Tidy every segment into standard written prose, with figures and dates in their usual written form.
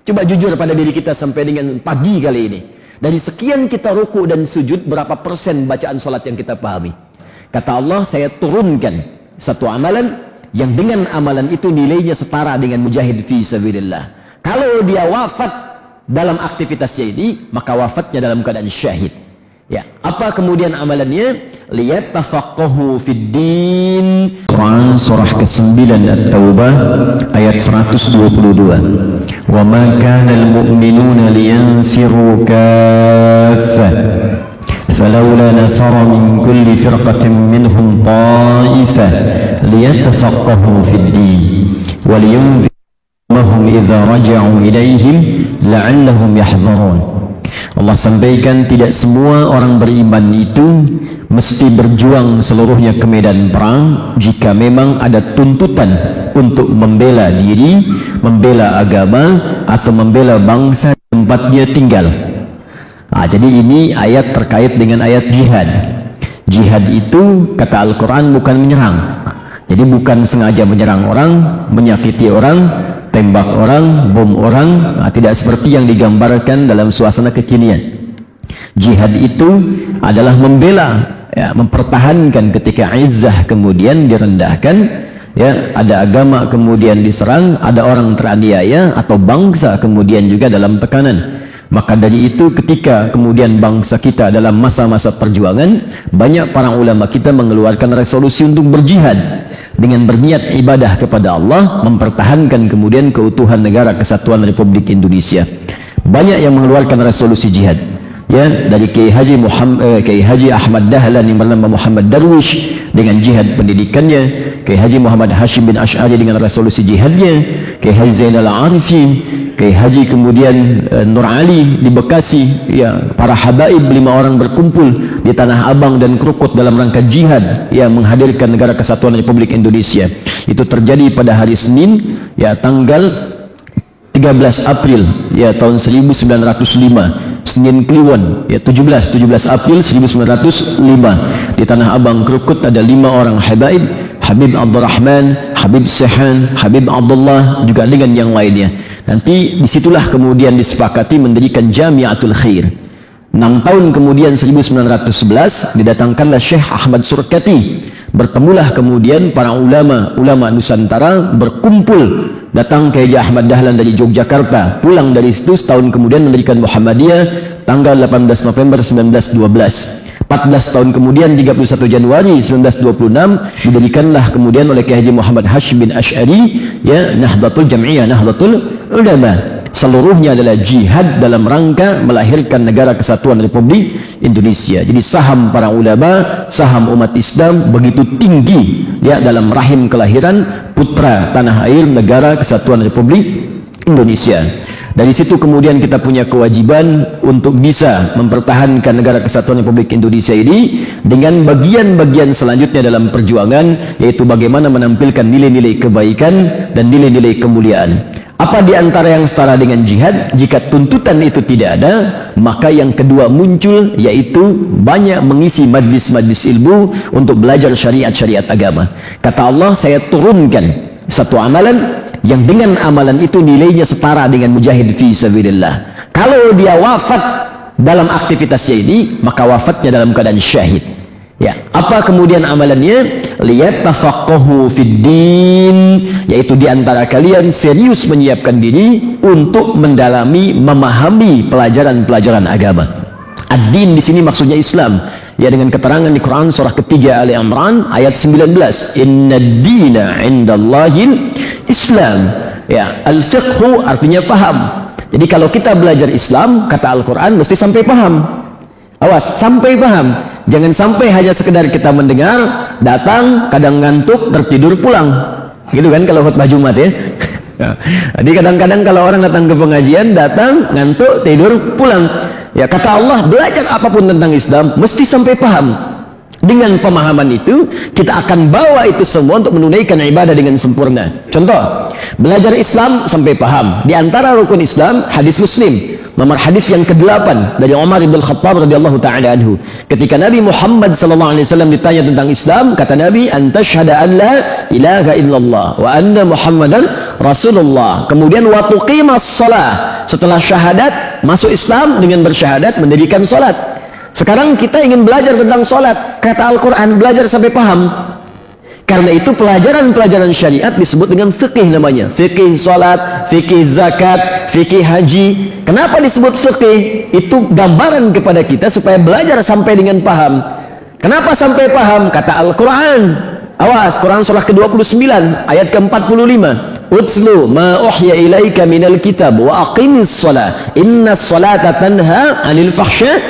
Coba jujur pada diri kita sampai dengan pagi kali ini. Dari sekian kita ruku dan sujud, berapa persen bacaan salat yang kita pahami? Kata Allah, saya turunkan satu amalan yang dengan amalan itu nilainya setara dengan mujahid fi sabilillah. Kalau dia wafat dalam aktivitasnya ini, maka wafatnya dalam keadaan syahid. Ya, apa kemudian amalannya? Lihat tafaqahu fid din. Quran surah ke-9 At-Taubah ayat 122. Wa ma kana al-mu'minuna liyanfiru kaffah. فلولا نفر من كل فرقة منهم طائفة ليتفقهوا في الدين ولينذرهم إذا رجعوا إليهم لعلهم يحذرون. Allah sampaikan tidak semua orang beriman itu mesti berjuang seluruhnya ke medan perang jika memang ada tuntutan untuk membela diri, membela agama, atau membela bangsa tempat dia tinggal. Jadi ini ayat terkait dengan ayat jihad. Jihad itu kata Al-Quran bukan menyerang. Jadi bukan sengaja menyerang orang, menyakiti orang, tembak orang, bom orang. Tidak seperti yang digambarkan dalam suasana kekinian. Jihad itu adalah membela, ya, mempertahankan ketika izzah kemudian direndahkan, ya, ada agama kemudian diserang, ada orang teraniaya atau bangsa kemudian juga dalam tekanan. Maka dari itu ketika kemudian bangsa kita dalam masa-masa perjuangan, banyak para ulama kita mengeluarkan resolusi untuk berjihad dengan berniat ibadah kepada Allah, mempertahankan kemudian keutuhan negara kesatuan Republik Indonesia. Banyak yang mengeluarkan resolusi jihad, ya, dari Kiai Haji Ahmad Dahlan yang bernama Muhammad Darwish dengan jihad pendidikannya, Kiai Haji Muhammad Hashim bin Ash'ari dengan resolusi jihadnya, Kiai Haji Zainal Arifin, Kiai Haji kemudian Nur Ali di Bekasi, ya, para habaib 5 orang berkumpul di Tanah Abang dan Krukut dalam rangka jihad, ya, menghadirkan negara kesatuan Republik Indonesia. Itu terjadi pada hari Senin, ya, tanggal 13 April ya tahun 1905, Senin Kliwon, ya 17 April 1905 di Tanah Abang Krukut. Ada 5 orang habaib, Habib Abdurrahman, Habib Sehan, Habib Abdullah, juga dengan yang lainnya. Nanti disitulah kemudian disepakati mendirikan Jamiatul Khair. 6 tahun kemudian 1911 didatangkanlah Syekh Ahmad Surkati. Bertemulah kemudian para ulama Nusantara berkumpul, datang ke Haji Ahmad Dahlan dari Yogyakarta, pulang dari situ setahun kemudian mendirikan Muhammadiyah tanggal 18 November 1912. 14 tahun kemudian 31 Januari 1926 didirikanlah kemudian oleh Kiai Haji Muhammad Hashim bin Ash'ari, ya, Nahdlatul Jam'iyah, Nahdlatul Ulama. Seluruhnya adalah jihad dalam rangka melahirkan negara kesatuan Republik Indonesia. Jadi saham para ulama, saham umat Islam begitu tinggi, ya, dalam rahim kelahiran putra tanah air negara kesatuan Republik Indonesia. Dari situ kemudian kita punya kewajiban untuk bisa mempertahankan negara kesatuan Republik Indonesia ini dengan bagian-bagian selanjutnya dalam perjuangan, yaitu bagaimana menampilkan nilai-nilai kebaikan dan nilai-nilai kemuliaan. Apa di antara yang setara dengan jihad? Jika tuntutan itu tidak ada, maka yang kedua muncul, yaitu banyak mengisi majlis-majlis ilmu untuk belajar syariat-syariat agama. Kata Allah, saya turunkan satu amalan yang dengan amalan itu nilainya setara dengan mujahid fi sabilillah. Kalau dia wafat dalam aktivitasnya ini, maka wafatnya dalam keadaan syahid. Ya, apa kemudian amalannya? Lihat tafaqahu fid din, yaitu diantara kalian serius menyiapkan diri untuk mendalami, memahami pelajaran-pelajaran agama. Ad-din di sini maksudnya Islam. Ya, dengan keterangan di Quran surah ketiga Ali Imran ayat 19, Innad dina indallahil Islam. Ya, al-fiqhu artinya paham. Jadi kalau kita belajar Islam, kata Al-Quran, mesti sampai paham. Awas, sampai paham. Jangan sampai hanya sekedar kita mendengar, datang, kadang ngantuk, tertidur, pulang. Gitu kan kalau khutbah Jumat, ya. Jadi kadang-kadang kalau orang datang ke pengajian, datang, ngantuk, tidur, pulang. Ya, kata Allah, belajar apapun tentang Islam mesti sampai paham. Dengan pemahaman itu kita akan bawa itu semua untuk menunaikan ibadah dengan sempurna. Contoh, belajar Islam sampai paham. Di antara rukun Islam, hadis Muslim, Nomor hadis yang ke-8 dari Umar bin Khattab radhiyallahu taala anhu. Ketika Nabi Muhammad sallallahu alaihi wasallam ditanya tentang Islam, kata Nabi, "Anta syahada an la ilaha illallah wa anna Muhammadan Rasulullah." Kemudian wa tuqimas shalah. Setelah syahadat, masuk Islam dengan bersyahadat mendirikan salat. Sekarang kita ingin belajar tentang salat. Kata Al-Qur'an, belajar sampai paham. Karena itu pelajaran-pelajaran syariat disebut dengan fikih namanya. Fikih salat, fikih zakat, fikih haji. Kenapa disebut fikih? Itu gambaran kepada kita supaya belajar sampai dengan paham. Kenapa sampai paham? Kata Al-Quran. Awas, Quran surah ke-29 ayat ke-45. Utslu ma uhya ilaika minal kitab wa aqimis shalah. Innas salata tanha 'anil fahsya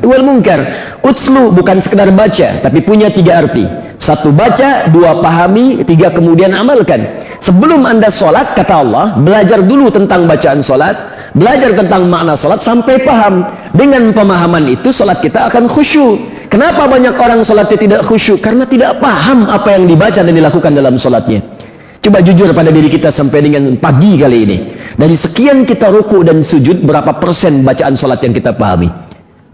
wal munkar. Utslu bukan sekedar baca, tapi punya 3 arti. 1 baca, 2 pahami, 3 kemudian amalkan. Sebelum Anda sholat, kata Allah, belajar dulu tentang bacaan sholat, belajar tentang makna sholat sampai paham. Dengan pemahaman itu sholat kita akan khusyuk. Kenapa banyak orang sholatnya tidak khusyuk? Karena tidak paham apa yang dibaca dan dilakukan dalam sholatnya. Coba jujur pada diri kita sampai dengan pagi kali ini. Dari sekian kita ruku dan sujud, berapa persen bacaan sholat yang kita pahami?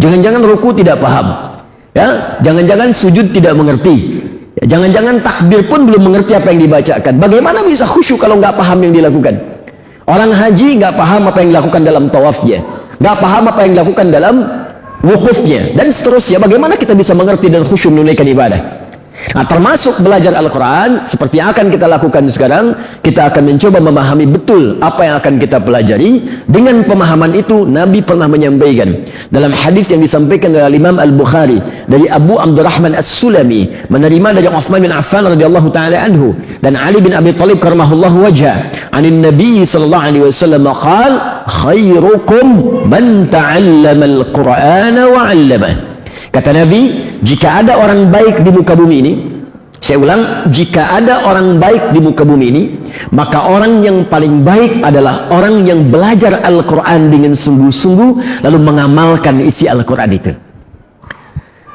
Jangan-jangan ruku tidak paham, ya? Jangan-jangan sujud tidak mengerti. Jangan-jangan takbir pun belum mengerti apa yang dibacakan. Bagaimana bisa khusyuk kalau nggak paham yang dilakukan? Orang haji nggak paham apa yang dilakukan dalam tawafnya, nggak paham apa yang dilakukan dalam wukufnya, dan seterusnya. Bagaimana kita bisa mengerti dan khusyuk menunaikan ibadah? Nah, termasuk belajar Al-Quran seperti yang akan kita lakukan sekarang. Kita akan mencoba memahami betul apa yang akan kita pelajari. Dengan pemahaman itu, Nabi pernah menyampaikan dalam hadis yang disampaikan oleh Imam Al-Bukhari dari Abu Abdurrahman As-Sulami, menerima dari Uthman bin Affan radhiyallahu taala anhu dan Ali bin Abi Thalib karamahullahu wajha, anin Nabi sallallahu alaihi wasallam qala, khairukum man ta'allama al-Qur'ana wa 'allamahu. Kata Nabi, jika ada orang baik di muka bumi ini, saya ulang, jika ada orang baik di muka bumi ini, maka orang yang paling baik adalah orang yang belajar Al-Quran dengan sungguh-sungguh, lalu mengamalkan isi Al-Quran itu.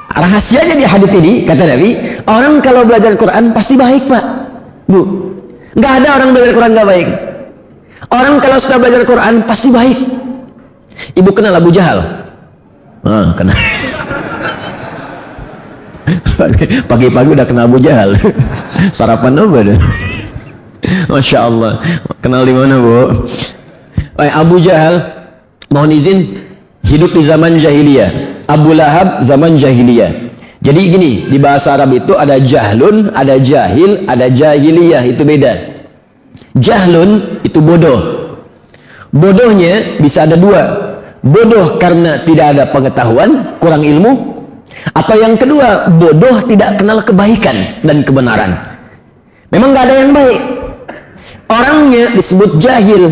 Rahasianya di hadis ini, kata Nabi, orang kalau belajar Al-Quran pasti baik, Pak. Bu, nggak ada orang belajar Al-Quran nggak baik. Orang kalau sudah belajar Al-Quran pasti baik. Ibu kenal Abu Jahal? Kenal. Pagi-pagi udah kenal Abu Jahal. Sarapan apa dah? Masya Allah. Kenal di mana, Bu? Abu Jahal, mohon izin, hidup di zaman jahiliyah. Abu Lahab zaman jahiliyah. Jadi gini, di bahasa Arab itu ada jahlun, ada jahil, ada jahiliyah. Itu beda. Jahlun itu bodoh. Bodohnya bisa ada 2. Bodoh karena tidak ada pengetahuan, kurang ilmu. Atau yang kedua, bodoh tidak kenal kebaikan dan kebenaran. Memang nggak ada yang baik. Orangnya disebut jahil.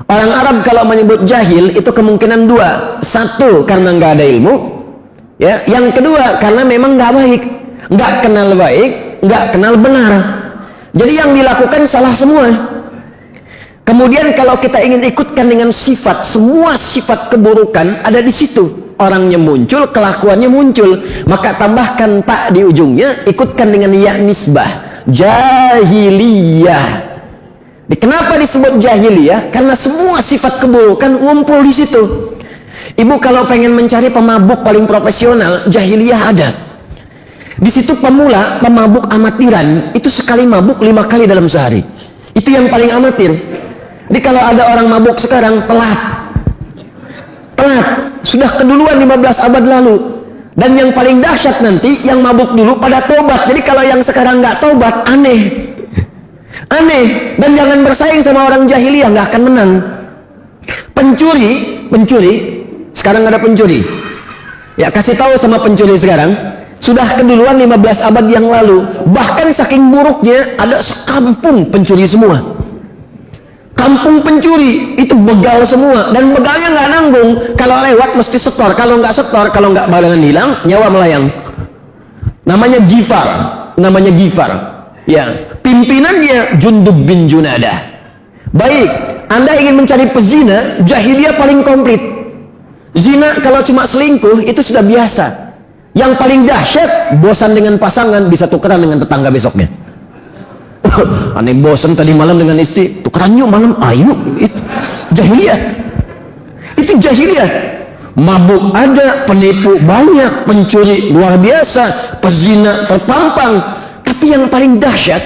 Orang Arab kalau menyebut jahil itu kemungkinan 2. 1, karena nggak ada ilmu. Ya, yang kedua karena memang nggak baik, nggak kenal baik, nggak kenal benar. Jadi yang dilakukan salah semua. Kemudian kalau kita ingin ikutkan dengan sifat, semua sifat keburukan ada di situ. Orangnya muncul, kelakuannya muncul, maka tambahkan tak di ujungnya, ikutkan dengan ya nisbah, jahiliyah. Kenapa disebut jahiliyah? Karena semua sifat keburukan ngumpul di situ. Ibu kalau pengen mencari pemabuk paling profesional, jahiliyah ada. Di situ pemula, pemabuk amatiran, itu sekali mabuk 5 kali dalam sehari. Itu yang paling amatir. Jadi kalau ada orang mabuk sekarang, telat, sudah keduluan 15 abad lalu. Dan yang paling dahsyat nanti, yang mabuk dulu pada tobat. Jadi kalau yang sekarang nggak tobat, aneh. Dan jangan bersaing sama orang jahiliyah, nggak akan menang. Pencuri, sekarang ada pencuri. Ya, kasih tahu sama pencuri sekarang, sudah keduluan 15 abad yang lalu. Bahkan saking buruknya, ada sekampung pencuri semua. Kampung pencuri itu begal semua, dan begalnya nggak nanggung. Kalau lewat mesti setor, kalau nggak setor, kalau nggak barengan hilang, nyawa melayang. Namanya Gifar. Ya, pimpinannya Jundub bin Junadah. Baik, Anda ingin mencari pezina, jahiliyah paling komplit. Zina kalau cuma selingkuh itu sudah biasa. Yang paling dahsyat, bosan dengan pasangan bisa tukeran dengan tetangga besoknya. Aneh bosan tadi malam dengan istri, tukeran yuk malam, ayo. Jahiliyah. Itu ini jahiliyah. Mabuk ada, penipu banyak, pencuri luar biasa, pezina terpampang. Tapi yang paling dahsyat,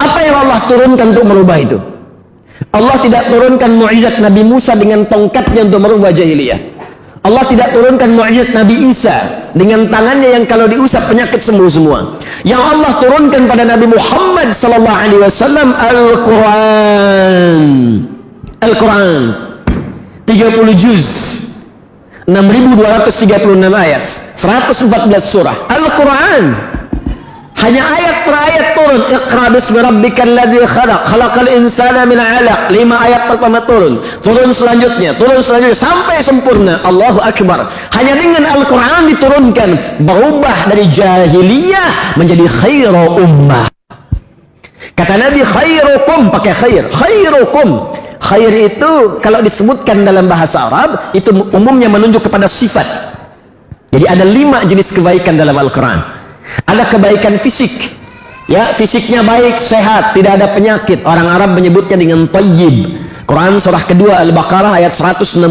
apa yang Allah turunkan untuk merubah itu? Allah tidak turunkan mukjizat Nabi Musa dengan tongkatnya untuk merubah jahiliyah. Allah tidak turunkan mukjizat Nabi Isa dengan tangannya yang kalau diusap penyakit sembuh semua. Yang Allah turunkan pada Nabi Muhammad sallallahu alaihi wasallam Al-Quran. Al-Quran 30 juz, 6.236 ayat, 114 surah. Al-Quran hanya ayat per ayat turun. Iqra bismi rabbikal ladzi khalaq, khalaqal insana min 'alaq. 5 ayat pertama turun. Turun selanjutnya sampai sempurna. Allahu akbar. Hanya dengan Al-Qur'an diturunkan berubah dari jahiliyah menjadi khairu ummah. Kata Nabi khairukum, pakai khair. Khairukum. Khair itu kalau disebutkan dalam bahasa Arab itu umumnya menunjuk kepada sifat. Jadi ada 5 jenis kebaikan dalam Al-Qur'an. Ada kebaikan fisik, ya, fisiknya baik, sehat, tidak ada penyakit. Orang Arab menyebutnya dengan tayyib. Quran surah kedua Al-Baqarah ayat 168,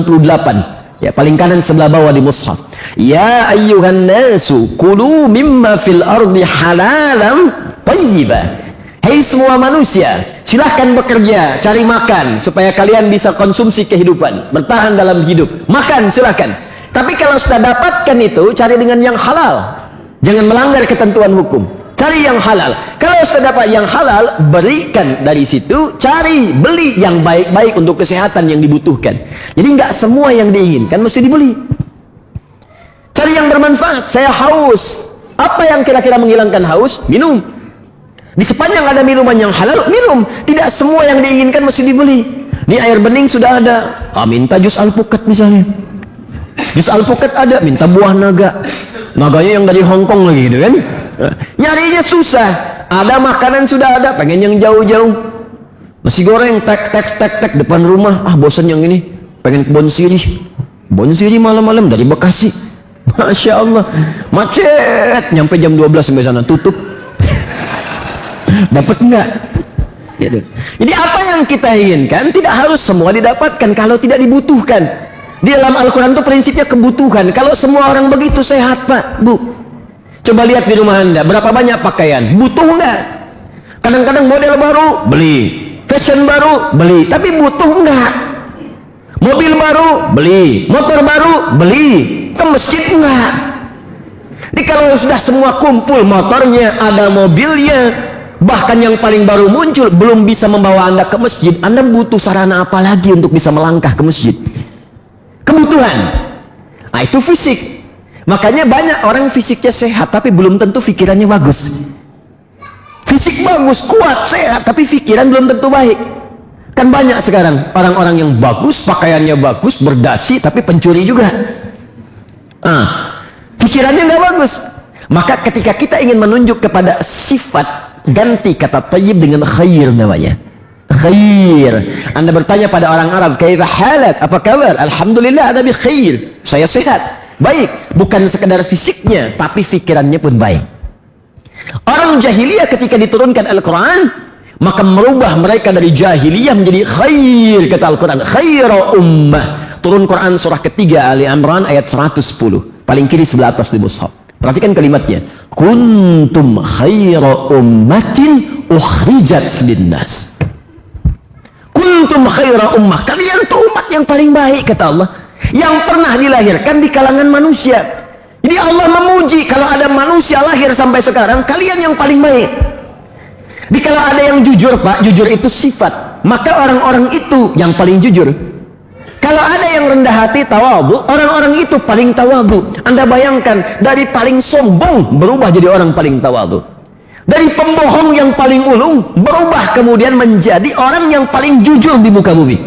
ya, paling kanan sebelah bawah di mushaf. Ya ayyuhan nasu kulu mimma fil ardi halalan tayyiba. Hei semua manusia, silahkan bekerja, cari makan supaya kalian bisa konsumsi kehidupan, bertahan dalam hidup. Makan silahkan. Tapi kalau sudah dapatkan itu, cari dengan yang halal. Jangan melanggar ketentuan hukum. Cari yang halal. Kalau sudah dapat yang halal, berikan dari situ. Cari, beli yang baik-baik untuk kesehatan yang dibutuhkan. Jadi nggak semua yang diinginkan mesti dibeli. Cari yang bermanfaat. Saya haus. Apa yang kira-kira menghilangkan haus? Minum. Di sepanjang ada minuman yang halal, minum. Tidak semua yang diinginkan mesti dibeli. Di air bening sudah ada. Minta jus alpukat misalnya. Jus alpukat ada, minta buah naga. Naganya yang dari Hongkong lagi gitu kan. Nyarinya susah. Ada makanan sudah ada, pengen yang jauh-jauh. Nasi goreng tek depan rumah. Bosan yang ini, pengen Bon Sirih. Bon Sirih malam-malam dari Bekasi. Masya Allah, macet. Nyampe jam 12 sampai sana, tutup. Dapat enggak? Gitu. Jadi apa yang kita inginkan tidak harus semua didapatkan kalau tidak dibutuhkan. Di dalam Al-Quran itu prinsipnya kebutuhan. Kalau semua orang begitu sehat, Pak, Bu. Coba lihat di rumah Anda, berapa banyak pakaian? Butuh enggak? Kadang-kadang model baru, beli. Fashion baru, beli. Tapi butuh enggak? Mobil baru, beli. Motor baru, beli. Ke masjid enggak? Jadi kalau sudah semua kumpul, motornya, ada mobilnya, bahkan yang paling baru muncul, belum bisa membawa Anda ke masjid, Anda butuh sarana apa lagi untuk bisa melangkah ke masjid? Kebutuhan. Itu fisik. Makanya banyak orang fisiknya sehat tapi belum tentu pikirannya bagus. Fisik bagus, kuat, sehat, tapi pikiran belum tentu baik. Kan banyak sekarang orang-orang yang bagus, pakaiannya bagus, berdasi, tapi pencuri juga. Pikirannya nggak bagus. Maka ketika kita ingin menunjuk kepada sifat, ganti kata tayyib dengan khair namanya. Khair. Anda bertanya pada orang Arab, kaifa halak? Apa kabar? Alhamdulillah ada bi khair. Saya sehat. Baik, bukan sekedar fisiknya, tapi pikirannya pun baik. Orang jahiliyah ketika diturunkan Al-Quran, maka merubah mereka dari jahiliyah menjadi khair, kata Al-Quran. Khairu ummah. Turun Quran surah ketiga Ali Imran ayat 110. Paling kiri sebelah atas di mushaf. Perhatikan kalimatnya. Kuntum khairu ummatin ukhrijat linnas. Kuntum khaira ummah, kalian tuh umat yang paling baik, kata Allah, yang pernah dilahirkan di kalangan manusia. Jadi Allah memuji kalau ada manusia lahir sampai sekarang, kalian yang paling baik. Jadi kalau ada yang jujur, Pak, jujur itu sifat, maka orang-orang itu yang paling jujur. Kalau ada yang rendah hati, tawadhu, orang-orang itu paling tawadhu. Anda bayangkan, dari paling sombong berubah jadi orang paling tawadhu. Dari pembohong yang paling ulung berubah kemudian menjadi orang yang paling jujur di muka bumi.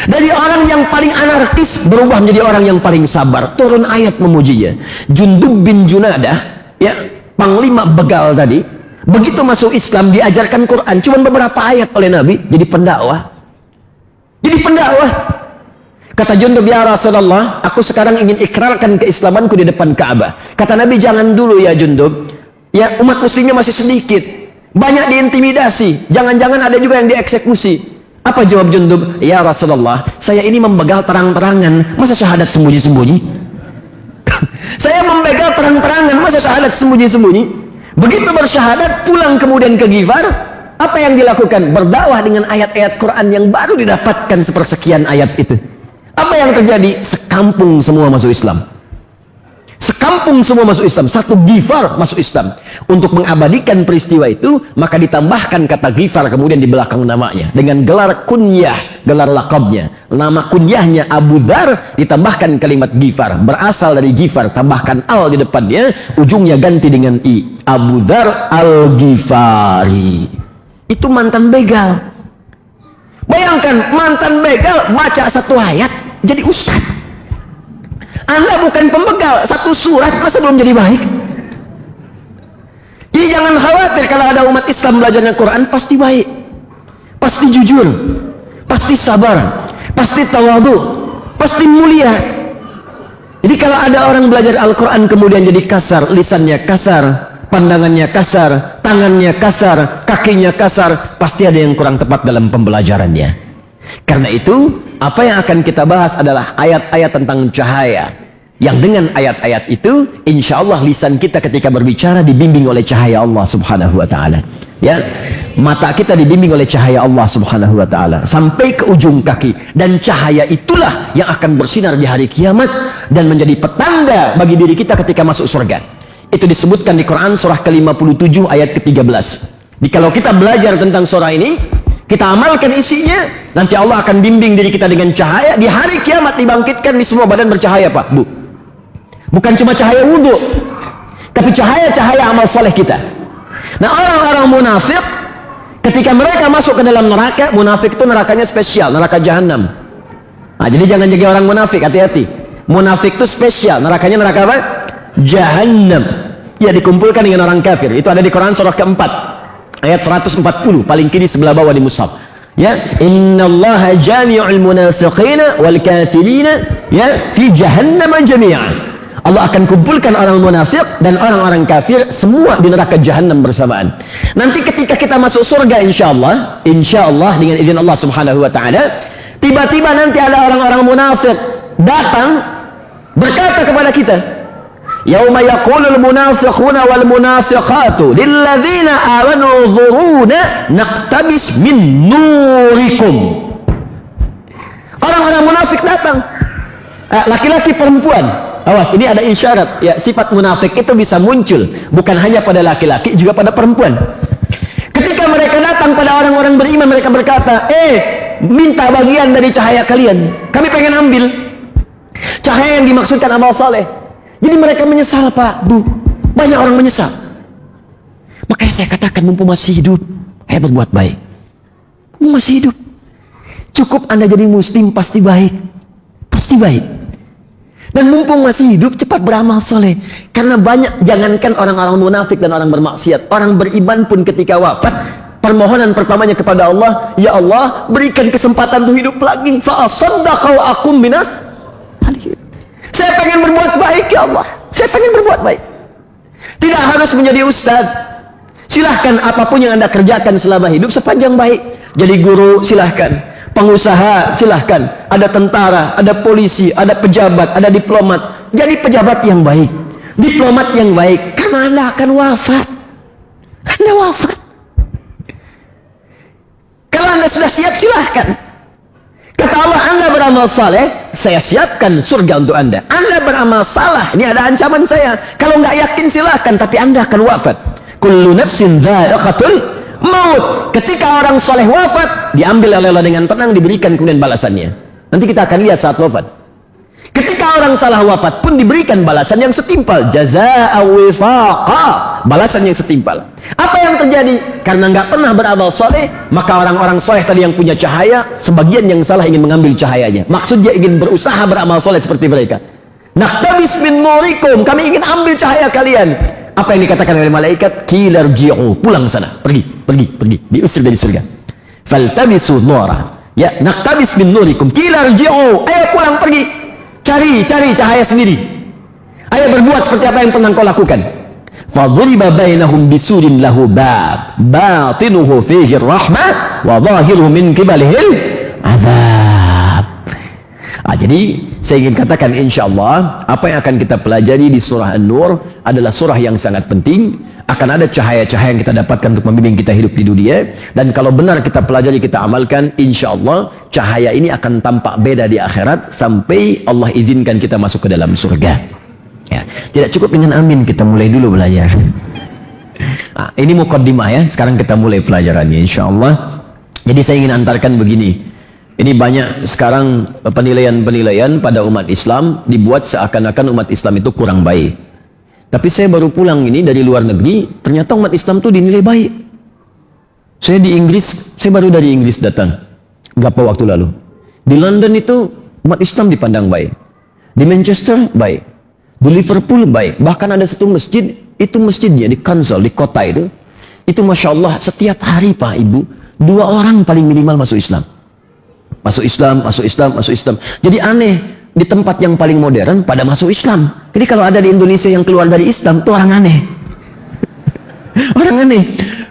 Dari orang yang paling anarkis berubah menjadi orang yang paling sabar. Turun ayat memujinya. Jundub bin Junadah, ya, panglima begal tadi, begitu masuk Islam diajarkan Quran cuma beberapa ayat oleh Nabi, jadi pendakwah. Kata Jundub, ya Rasulullah, aku sekarang ingin ikrarkan keislamanku di depan Ka'bah. Kata Nabi, jangan dulu ya Jundub. Ya, umat muslimnya masih sedikit, banyak diintimidasi, jangan-jangan ada juga yang dieksekusi. Apa jawab Jundub? Ya Rasulullah, saya ini membegal terang-terangan, masa syahadat sembunyi-sembunyi? Saya membegal terang-terangan, masa syahadat sembunyi-sembunyi? Begitu bersyahadat, pulang kemudian ke Ghifar, apa yang dilakukan? Berdakwah dengan ayat-ayat Quran yang baru didapatkan sepersekian ayat itu. Apa yang terjadi? Sekampung semua masuk Islam. Sekampung semua masuk Islam. Satu Ghifar masuk Islam. Untuk mengabadikan peristiwa itu, maka ditambahkan kata Ghifar kemudian di belakang namanya. Dengan gelar kunyah, gelar lakabnya. Nama kunyahnya Abu Dzar, ditambahkan kalimat Ghifar. Berasal dari Ghifar, tambahkan al di depannya, ujungnya ganti dengan i. Abu Dzar al-Ghifari. Itu mantan begal. Bayangkan, mantan begal baca satu ayat jadi ustaz. Anda bukan pembegal, satu surat masa belum jadi baik? Jadi jangan khawatir kalau ada umat Islam belajarnya Quran, pasti baik, pasti jujur, pasti sabar, pasti tawadhu, pasti mulia. Jadi kalau ada orang belajar Al-Quran kemudian jadi kasar, lisannya kasar, pandangannya kasar, tangannya kasar, kakinya kasar, pasti ada yang kurang tepat dalam pembelajarannya. Karena itu, apa yang akan kita bahas adalah ayat-ayat tentang cahaya. Yang dengan ayat-ayat itu, insya Allah lisan kita ketika berbicara dibimbing oleh cahaya Allah subhanahu wa ta'ala. Ya, mata kita dibimbing oleh cahaya Allah subhanahu wa ta'ala sampai ke ujung kaki. Dan cahaya itulah yang akan bersinar di hari kiamat dan menjadi petanda bagi diri kita ketika masuk surga. Itu disebutkan di Quran surah ke-57 ayat ke-13. Jadi kalau kita belajar tentang surah ini, kita amalkan isinya, nanti Allah akan bimbing diri kita dengan cahaya. Di hari kiamat dibangkitkan di semua badan bercahaya, Pak, Bu. Bukan cuma cahaya wudhu, tapi cahaya-cahaya amal soleh kita. Nah, orang-orang munafik ketika mereka masuk ke dalam neraka, munafik itu nerakanya spesial, neraka jahanam. Nah, jadi jangan jadi orang munafik, hati-hati. Munafik itu spesial, nerakanya neraka apa? Jahanam. Ya, dikumpulkan dengan orang kafir. Itu ada di Quran surah keempat ayat 140, paling kiri sebelah bawah di mushaf. Ya, innallaha jami'ul munafiqina wal kafirina ya fi jahannam jami'an. Allah akan kumpulkan orang munafik dan orang-orang kafir semua di neraka jahanam bersamaan. Nanti ketika kita masuk surga insyaallah dengan izin Allah Subhanahu wa taala, tiba-tiba nanti ada orang-orang munafik datang berkata kepada kita, yauma yaqulul munafiquna wal munafiqatu lilladzina amanu dhuruna naqtabis min nurikum. Orang-orang munafik datang, laki-laki perempuan. Awas, ini ada isyarat ya, sifat munafik itu bisa muncul bukan hanya pada laki-laki, juga pada perempuan. Ketika mereka datang pada orang-orang beriman, mereka berkata, minta bagian dari cahaya kalian, kami pengen ambil. Cahaya yang dimaksudkan amal saleh. Jadi mereka menyesal, Pak, Bu. Banyak orang menyesal. Makanya saya katakan, mumpung masih hidup, berbuat baik. Mumpung masih hidup, cukup Anda jadi muslim, pasti baik. Pasti baik. Dan mumpung masih hidup, cepat beramal soleh. Karena banyak, jangankan orang-orang munafik dan orang bermaksiat, orang beriman pun ketika wafat, permohonan pertamanya kepada Allah, ya Allah, berikan kesempatan untuk hidup lagi. Fa'asaddaqu akum minas. Saya pengen berbuat baik, ya Allah. Saya pengen berbuat baik. Tidak harus menjadi ustaz. Silahkan apapun yang Anda kerjakan selama hidup sepanjang baik. Jadi guru, silahkan. Pengusaha, silahkan. Ada tentara, ada polisi, ada pejabat, ada diplomat. Jadi pejabat yang baik, diplomat yang baik. Karena Anda akan wafat. Anda wafat. Kalau Anda sudah siap, silahkan. Kata Allah, Anda beramal saleh, saya siapkan surga untuk Anda. Anda beramal salah, ini ada ancaman saya. Kalau nggak yakin, silahkan, tapi Anda akan wafat. Kullu nafsin dha'iqatul maut. Ketika orang soleh wafat, diambil oleh Allah dengan tenang, diberikan kemudian balasannya. Nanti kita akan lihat saat wafat. Ketika orang salah wafat pun diberikan balasan yang setimpal, jazaa'a wifaqa, balasan yang setimpal. Apa yang terjadi? Karena nggak pernah beramal soleh, maka orang-orang soleh tadi yang punya cahaya, sebagian yang salah ingin mengambil cahayanya. Maksudnya ingin berusaha beramal soleh seperti mereka. Naqtabis min nurikum, kami ingin ambil cahaya kalian. Apa yang dikatakan oleh malaikat? Kilarji'u, pulang sana, pergi, diusir dari surga. Faltabisu nura, ya, naqtabis min nurikum, kilarji'u, ayo pulang, pergi, cari cahaya sendiri. Ayo berbuat seperti apa yang pernah kau lakukan. Fadhuriba bainahum bisurin lahu bab, batinuhu fihi rahmah, wa zahiruhu min qibalihil azab. Jadi saya ingin katakan insyaAllah apa yang akan kita pelajari di surah An-Nur adalah surah yang sangat penting. Akan ada cahaya-cahaya yang kita dapatkan untuk membimbing kita hidup di dunia. Dan kalau benar kita pelajari, kita amalkan, insyaAllah cahaya ini akan tampak beda di akhirat sampai Allah izinkan kita masuk ke dalam surga. Ya, tidak cukup dengan amin, kita mulai dulu belajar. Nah, ini mukaddimah ya. Sekarang kita mulai pelajarannya insyaAllah. Jadi saya ingin antarkan begini. Ini banyak sekarang penilaian-penilaian pada umat Islam dibuat seakan-akan umat Islam itu kurang baik. Tapi saya baru pulang ini dari luar negeri, ternyata umat Islam itu dinilai baik. Saya di Inggris, saya baru dari Inggris datang beberapa waktu lalu. Di London itu umat Islam dipandang baik. Di Manchester baik. Di Liverpool baik. Bahkan ada satu masjid, itu masjidnya di Council, di kota itu Masya Allah setiap hari Pak Ibu, 2 orang paling minimal masuk Islam. Masuk Islam, masuk Islam, masuk Islam. Jadi aneh, di tempat yang paling modern pada masuk Islam. Jadi kalau ada di Indonesia yang keluar dari Islam, itu orang aneh. Orang aneh.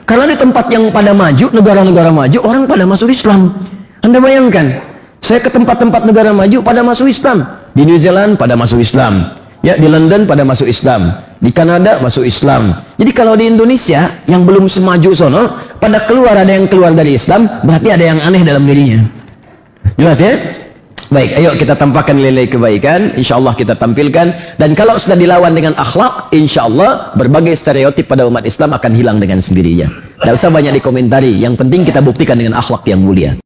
Karena di tempat yang pada maju, negara-negara maju, orang pada masuk Islam. Anda bayangkan, saya ke tempat-tempat negara maju pada masuk Islam. Di New Zealand pada masuk Islam. Ya, di London pada masuk Islam. Di Kanada masuk Islam. Jadi kalau di Indonesia yang belum semaju sono, pada keluar ada yang keluar dari Islam, berarti ada yang aneh dalam dirinya. Jelas ya? Baik, ayo kita tampakkan nilai kebaikan, insyaAllah kita tampilkan. Dan kalau sudah dilawan dengan akhlak, insyaAllah berbagai stereotip pada umat Islam akan hilang dengan sendirinya. Tidak usah banyak dikomentari, yang penting kita buktikan dengan akhlak yang mulia.